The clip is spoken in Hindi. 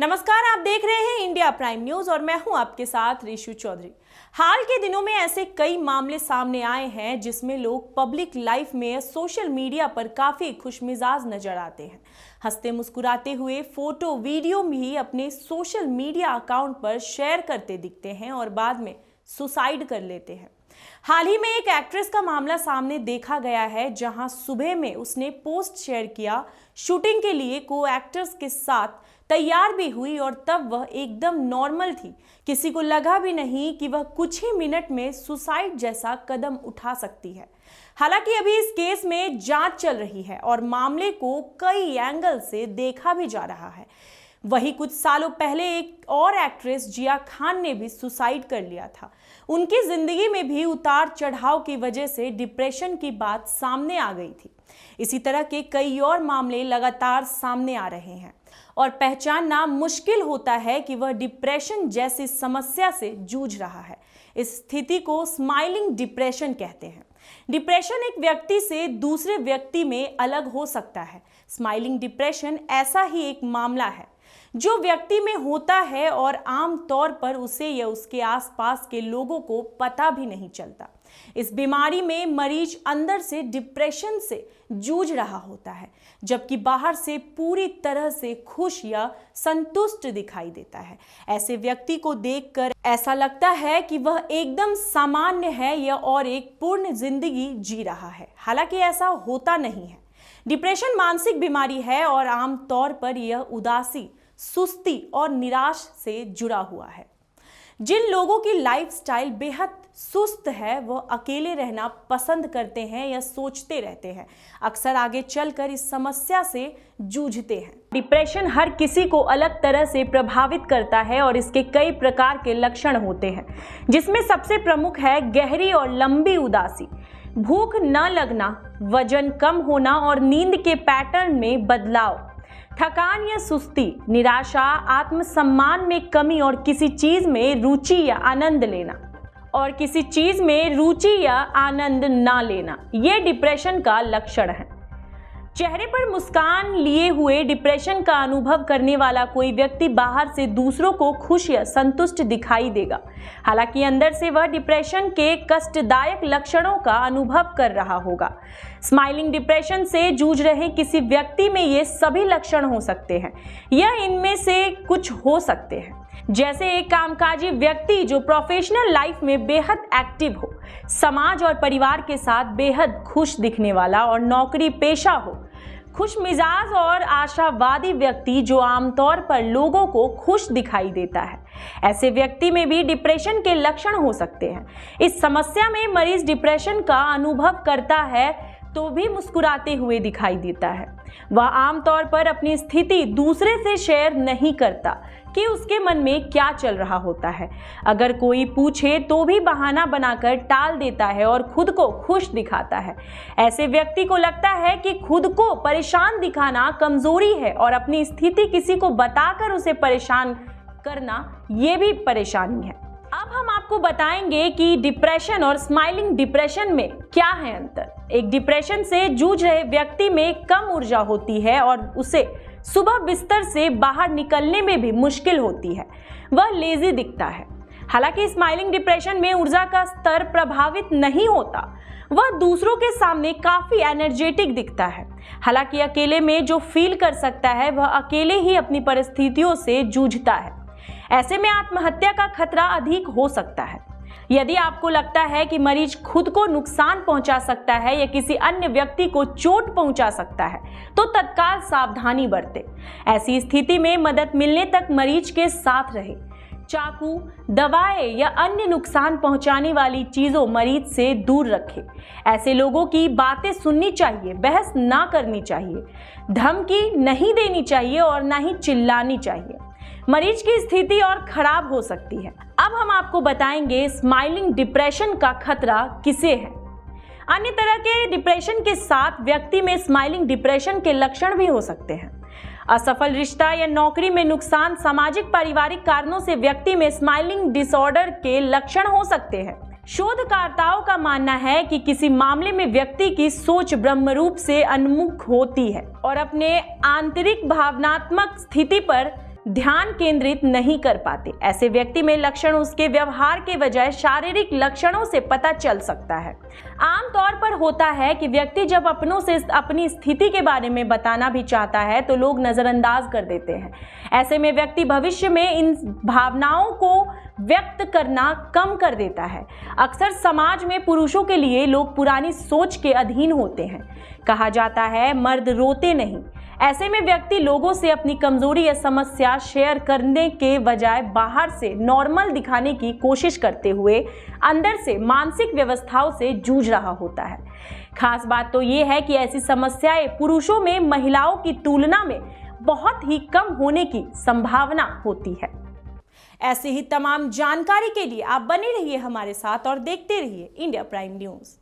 नमस्कार, आप देख रहे हैं इंडिया प्राइम न्यूज और मैं हूं आपके साथ ऋषु चौधरी। हाल के दिनों में ऐसे कई मामले सामने आए हैं जिसमें लोग पब्लिक लाइफ में या सोशल मीडिया पर काफी खुशमिजाज नजर आते हैं। हंसते मुस्कुराते हुए फोटो वीडियो भी अपने सोशल मीडिया अकाउंट पर शेयर करते दिखते हैं और बाद में सुसाइड कर लेते हैं। हाल ही में एक एक्ट्रेस का मामला सामने देखा गया है, जहां सुबह में उसने पोस्ट शेयर किया, शूटिंग के लिए को एक्टर्स के साथ तैयार भी हुई और तब वह एकदम नॉर्मल थी। किसी को लगा भी नहीं कि वह कुछ ही मिनट में सुसाइड जैसा कदम उठा सकती है। हालांकि अभी इस केस में जांच चल रही है और मामले को कई एंगल से देखा भी जा रहा है। वहीं कुछ सालों पहले एक और एक्ट्रेस जिया खान ने भी सुसाइड कर लिया था। उनकी जिंदगी में भी उतार चढ़ाव की वजह से डिप्रेशन की बात सामने आ गई थी। इसी तरह के कई और मामले लगातार सामने आ रहे हैं और पहचानना मुश्किल होता है कि वह डिप्रेशन जैसी समस्या से जूझ रहा है। इस स्थिति को स्माइलिंग डिप्रेशन कहते हैं। डिप्रेशन एक व्यक्ति से दूसरे व्यक्ति में अलग हो सकता है। स्माइलिंग डिप्रेशन ऐसा ही एक मामला है जो व्यक्ति में होता है और आम तौर पर उसे या उसके आसपास के लोगों को पता भी नहीं चलता। इस बीमारी में मरीज अंदर से डिप्रेशन से जूझ रहा होता है, जबकि बाहर से पूरी तरह से खुश या संतुष्ट दिखाई देता है। ऐसे व्यक्ति को देखकर ऐसा लगता है कि वह एकदम सामान्य है या और एक पूर्ण जिंदगी जी रहा है। हालांकि ऐसा होता नहीं है। डिप्रेशन मानसिक बीमारी है और आम तौर पर यह उदासी, सुस्ती और निराश से जुड़ा हुआ है। जिन लोगों की लाइफस्टाइल बेहद सुस्त है वह अकेले रहना पसंद करते हैं या सोचते रहते हैं, अक्सर आगे चलकर इस समस्या से जूझते हैं। डिप्रेशन हर किसी को अलग तरह से प्रभावित करता है और इसके कई प्रकार के लक्षण होते हैं, जिसमें सबसे प्रमुख है गहरी और लंबी उदासी, भूख न लगना, वजन कम होना और नींद के पैटर्न में बदलाव, थकान या सुस्ती, निराशा, आत्मसम्मान में कमी और किसी चीज में रुचि या आनंद ना लेना ये डिप्रेशन का लक्षण है। चेहरे पर मुस्कान लिए हुए डिप्रेशन का अनुभव करने वाला कोई व्यक्ति बाहर से दूसरों को खुश या संतुष्ट दिखाई देगा, हालांकि अंदर से वह डिप्रेशन के कष्टदायक लक्षणों का अनुभव कर रहा होगा। स्माइलिंग डिप्रेशन से जूझ रहे किसी व्यक्ति में ये सभी लक्षण हो सकते हैं या इनमें से कुछ हो सकते हैं, जैसे एक कामकाजी व्यक्ति जो प्रोफेशनल लाइफ में बेहद एक्टिव हो, समाज और परिवार के साथ बेहद खुश दिखने वाला और नौकरी पेशा हो, खुश मिजाज और आशावादी व्यक्ति जो आमतौर पर लोगों को खुश दिखाई देता है। ऐसे व्यक्ति में भी डिप्रेशन के लक्षण हो सकते हैं। इस समस्या में मरीज डिप्रेशन का अनुभव करता है तो भी मुस्कुराते हुए दिखाई देता है। वह आमतौर पर अपनी स्थिति दूसरे से शेयर नहीं करता कि उसके मन में क्या चल रहा होता है। अगर कोई पूछे तो भी बहाना बनाकर टाल देता है और खुद को खुश दिखाता है। ऐसे व्यक्ति को लगता है कि खुद को परेशान दिखाना कमजोरी है और अपनी स्थिति किसी को बताकर उसे परेशान करना ये भी परेशानी है। अब हम आपको बताएंगे कि डिप्रेशन और स्माइलिंग डिप्रेशन में क्या है अंतर। एक डिप्रेशन से जूझ रहे व्यक्ति में कम ऊर्जा होती है और उसे सुबह बिस्तर से बाहर निकलने में भी मुश्किल होती है, वह लेजी दिखता है। हालांकि स्माइलिंग डिप्रेशन में ऊर्जा का स्तर प्रभावित नहीं होता, वह दूसरों के सामने काफी एनर्जेटिक दिखता है। हालांकि अकेले में जो फील कर सकता है वह अकेले ही अपनी परिस्थितियों से जूझता है। ऐसे में आत्महत्या का खतरा अधिक हो सकता है। यदि आपको लगता है कि मरीज खुद को नुकसान पहुंचा सकता है या किसी अन्य व्यक्ति को चोट पहुंचा सकता है तो तत्काल सावधानी बरतें। ऐसी स्थिति में मदद मिलने तक मरीज के साथ रहे। चाकू, दवाएं या अन्य नुकसान पहुंचाने वाली चीजों मरीज से दूर रखें। ऐसे लोगों की बातें सुननी चाहिए, बहस ना करनी चाहिए, धमकी नहीं देनी चाहिए और ना ही चिल्लानी चाहिए। मरीज की स्थिति और खराब हो सकती है। अब हम आपको बताएंगे स्माइलिंग डिप्रेशन का खतरा किसे है। अन्य तरह के डिप्रेशन के साथ व्यक्ति में स्माइलिंग डिप्रेशन के लक्षण भी हो सकते हैं। असफल रिश्ता या नौकरी में नुकसान, सामाजिक पारिवारिक कारणों से व्यक्ति में स्माइलिंग डिसऑर्डर के लक्षण हो सकते हैं। शोधकर्ताओं का मानना है कि किसी मामले में व्यक्ति की सोच ब्रह्मरूप से उन्मुख होती है और अपने आंतरिक भावनात्मक स्थिति पर ध्यान केंद्रित नहीं कर पाते। ऐसे व्यक्ति में लक्षण उसके व्यवहार के बजाय शारीरिक लक्षणों से पता चल सकता है। आमतौर पर होता है कि व्यक्ति जब अपनों से अपनी स्थिति के बारे में बताना भी चाहता है तो लोग नजरअंदाज कर देते हैं। ऐसे में व्यक्ति भविष्य में इन भावनाओं को व्यक्त करना कम कर देता है। अक्सर समाज में पुरुषों के लिए लोग पुरानी सोच के अधीन होते हैं। कहा जाता है मर्द रोते नहीं। ऐसे में व्यक्ति लोगों से अपनी कमजोरी या समस्या शेयर करने के बजाय बाहर से नॉर्मल दिखाने की कोशिश करते हुए अंदर से मानसिक व्यवस्थाओं से जूझ रहा होता है। खास बात तो ये है कि ऐसी समस्याएं पुरुषों में महिलाओं की तुलना में बहुत ही कम होने की संभावना होती है। ऐसे ही तमाम जानकारी के लिए आप बने रहिए हमारे साथ और देखते रहिए इंडिया प्राइम न्यूज़।